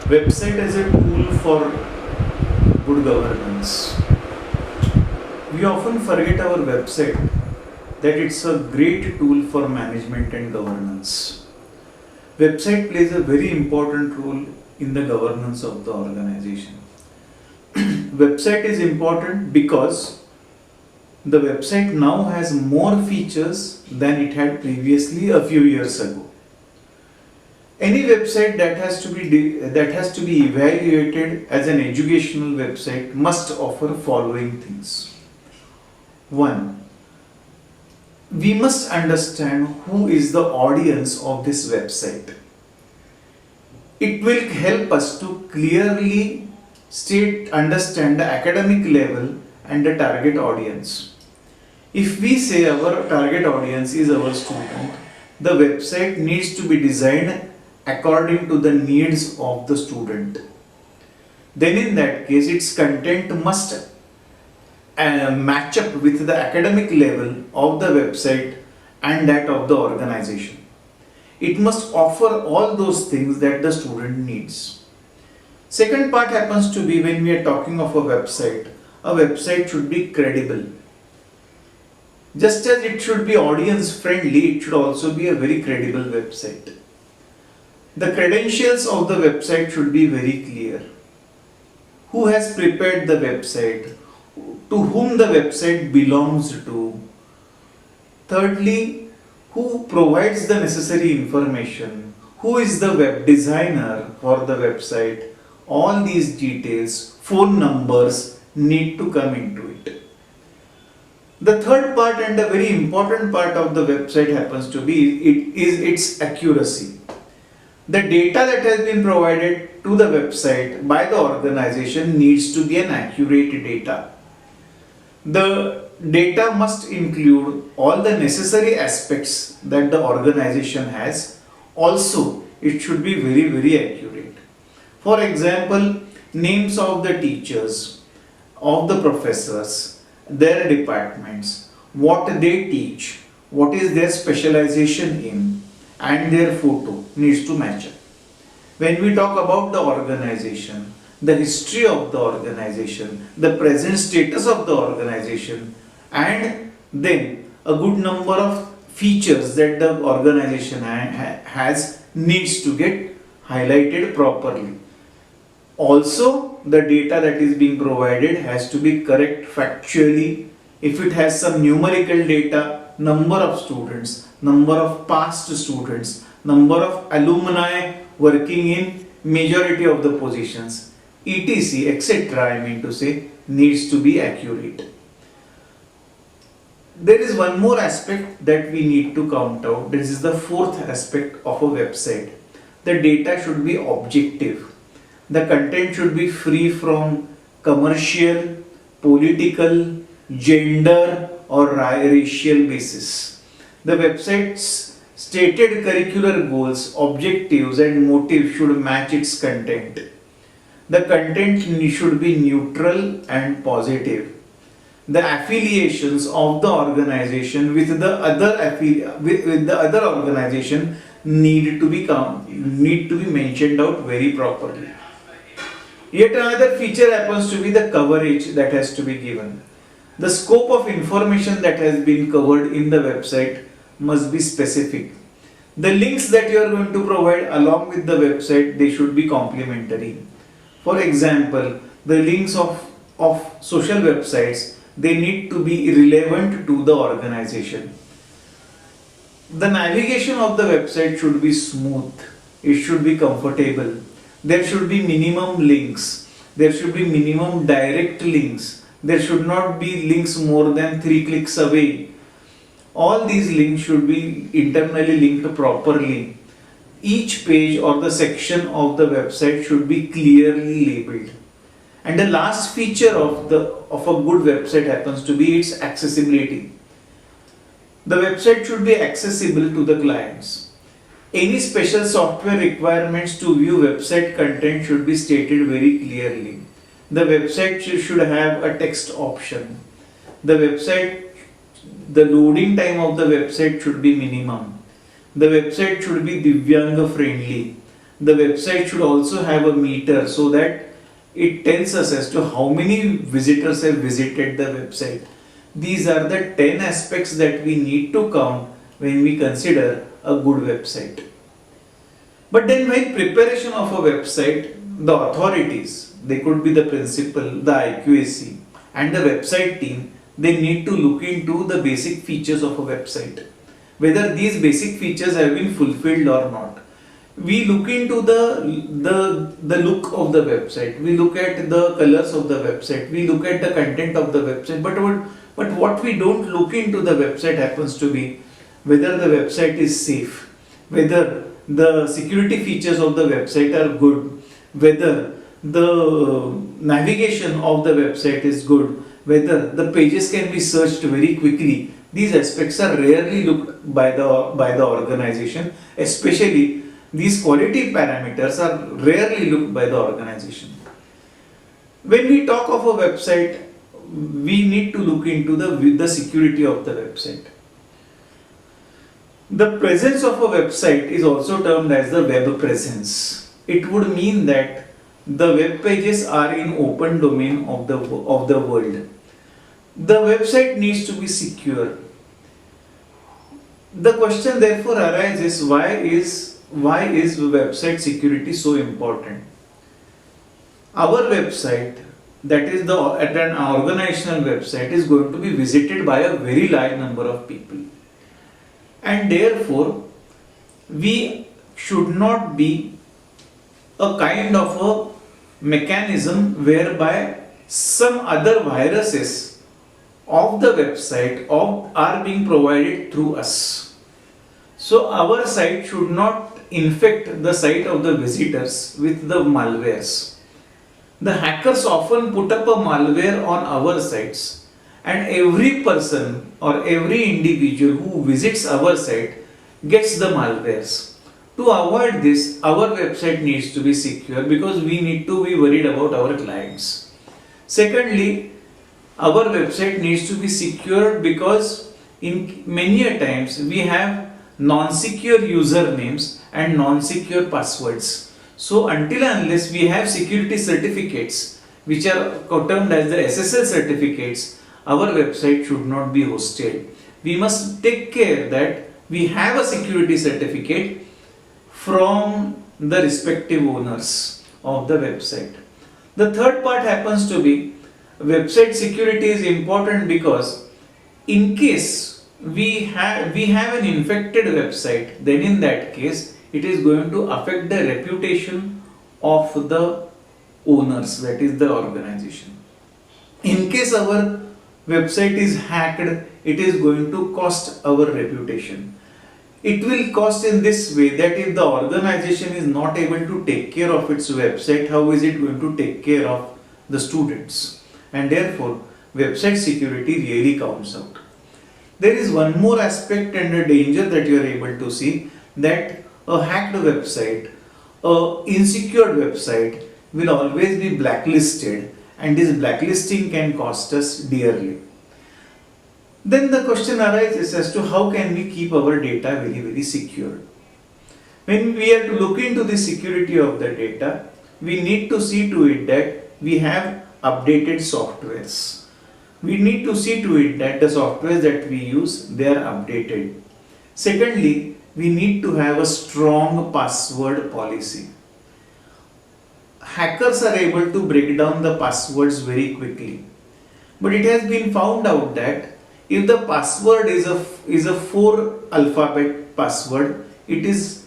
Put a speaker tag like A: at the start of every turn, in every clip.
A: Website as a tool for good governance. We often forget our website that it's a great tool for management and governance. Website plays a very important role in the governance of the organization. Website is important because the website now has more features than it had previously a few years ago. Any website that has to be evaluated as an educational website must offer following things. 1. We must understand who is the audience of this website. It will help us to clearly understand the academic level and the target audience. If we say our target audience is our student, the website needs to be designed according to the needs of the student. Then in that case, its content must match up with the academic level of the website and that of the organization. It must offer all those things that the student needs. Second part happens to be when we are talking of a website should be credible. Just as it should be audience friendly, it should also be a very credible website. The credentials of the website should be very clear. Who has prepared the website? To whom the website belongs to? Thirdly, who provides the necessary information? Who is the web designer for the website? All these details, phone numbers need to come into it. The third part and a very important part of the website happens to be its accuracy. The data that has been provided to the website by the organization needs to be an accurate data. The data must include all the necessary aspects that the organization has. Also, it should be very, very accurate. For example, names of the teachers, of the professors, their departments, what they teach, what is their specialization in, and their photo needs to match up. When we talk about the organization, the history of the organization, the present status of the organization, and then a good number of features that the organization has needs to get highlighted properly. Also, the data that is being provided has to be correct factually. If it has some numerical data, number of students, number of past students, number of alumni working in majority of the positions, etc., etc., I mean to say, needs to be accurate. There is one more aspect that we need to count out. This is the fourth aspect of a website. The data should be objective. The content should be free from commercial, political, gender or racial basis. The website's stated curricular goals, objectives and motives should match its content. The content should be neutral and positive. The affiliations of the organization with the other organization need to be mentioned out very properly. Yet another feature happens to be the coverage that has to be given. The scope of information that has been covered in the website must be specific. The links that you are going to provide along with the website, they should be complementary. For example, the links of social websites, they need to be relevant to the organization. The navigation of the website should be smooth. It should be comfortable. There should be minimum links. There should be minimum direct links. There should not be links more than 3 clicks away. All these links should be internally linked properly. Each page or the section of the website should be clearly labeled. And the last feature of a good website happens to be its accessibility. The website should be accessible to the clients. Any special software requirements to view website content should be stated very clearly. The website should have a text option. The loading time of the website should be minimum. The website should be Divyanga friendly. The website should also have a meter so that it tells us as to how many visitors have visited the website. These are the 10 aspects that we need to count when we consider a good website. But then while preparation of a website, the authorities, they could be the principal, the IQAC and the website team, they need to look into the basic features of a website. Whether these basic features have been fulfilled or not. We look into the look of the website, we look at the colors of the website, we look at the content of the website, but what we don't look into the website happens to be whether the website is safe, whether the security features of the website are good, whether the navigation of the website is good, whether the pages can be searched very quickly. These aspects are rarely looked by the organization, especially these quality parameters are rarely looked by the organization. When we talk of a website, we need to look into the security of the website. The presence of a website is also termed as the web presence. It would mean that the web pages are in open domain of the world. The website needs to be secure. The question therefore arises, why is website security so important? Our website, that is an organizational website, is going to be visited by a very large number of people, and therefore we should not be a kind of a mechanism whereby some other viruses of the website are being provided through us. So our site should not infect the site of the visitors with the malwares. The hackers often put up a malware on our sites, and every person or every individual who visits our site gets the malwares. To avoid this, our website needs to be secure because we need to be worried about our clients. Secondly, our website needs to be secure because in many a times we have non-secure usernames and non-secure passwords. So until and unless we have security certificates, which are termed as the SSL certificates, our website should not be hosted. We must take care that we have a security certificate from the respective owners of the website. The third part happens to be website security is important because in case we have an infected website, then in that case it is going to affect the reputation of the owners, that is the organization. In case our website is hacked, it is going to cost our reputation. It will cost in this way that if the organization is not able to take care of its website, how is it going to take care of the students? And therefore, website security really counts out. There is one more aspect and a danger that you are able to see, that a hacked website, a insecure website will always be blacklisted, and this blacklisting can cost us dearly. Then the question arises as to how can we keep our data very, very secure. When we are to look into the security of the data, we need to see to it that we have updated softwares. We need to see to it that the softwares that we use, they are updated. Secondly, we need to have a strong password policy. Hackers are able to break down the passwords very quickly. But it has been found out that if the password is a 4 alphabet password, it is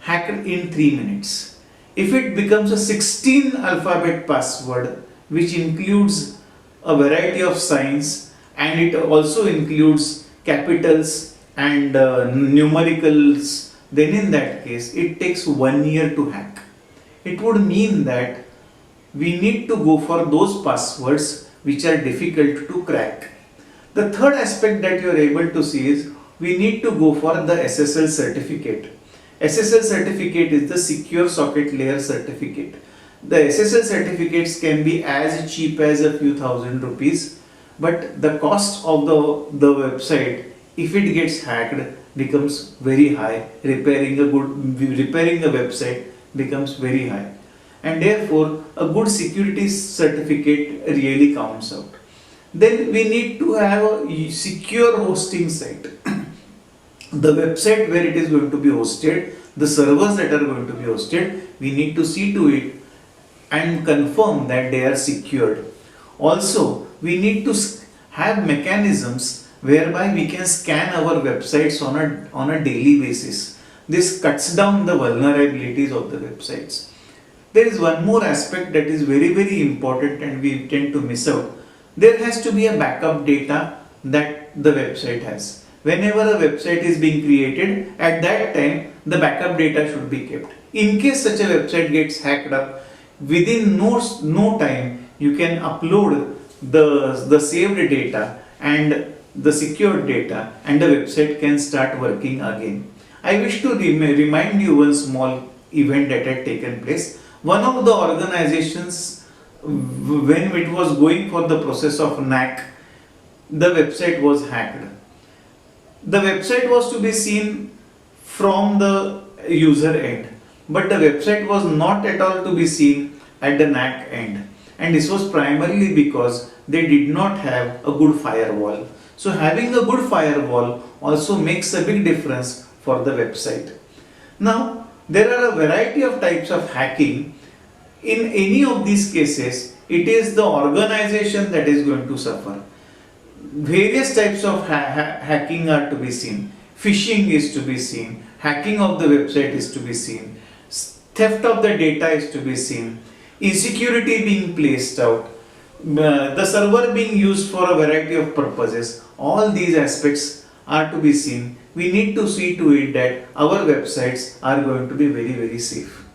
A: hacked in 3 minutes. If it becomes a 16 alphabet password, which includes a variety of signs and it also includes capitals and numericals, then in that case it takes 1 year to hack. It would mean that we need to go for those passwords which are difficult to crack. The third aspect that you are able to see is we need to go for the SSL certificate. SSL certificate is the Secure Socket Layer certificate. The SSL certificates can be as cheap as a few thousand rupees, but the cost of the website, if it gets hacked, becomes very high. Repairing a website becomes very high, and therefore a good security certificate really counts out. Then we need to have a secure hosting site. The website where it is going to be hosted, the servers that are going to be hosted, we need to see to it and confirm that they are secured. Also, we need to have mechanisms whereby we can scan our websites on a daily basis. This cuts down the vulnerabilities of the websites. There is one more aspect that is very, very important and we tend to miss out. There has to be a backup data that the website has. Whenever a website is being created, at that time the backup data should be kept. In case such a website gets hacked up, within no time you can upload the saved data and the secured data, and the website can start working again. I wish to remind you one small event that had taken place. One of the organizations, when it was going for the process of NAC, the website was hacked. The website was to be seen from the user end, but the website was not at all to be seen at the NAC end, and this was primarily because they did not have a good firewall. So having a good firewall also makes a big difference for the website. Now, there are a variety of types of hacking. In any of these cases, it is the organization that is going to suffer. Various types of hacking are to be seen. Phishing is to be seen. Hacking of the website is to be seen. Theft of the data is to be seen. Insecurity being placed out. The server being used for a variety of purposes. All these aspects are to be seen. We need to see to it that our websites are going to be very, very safe.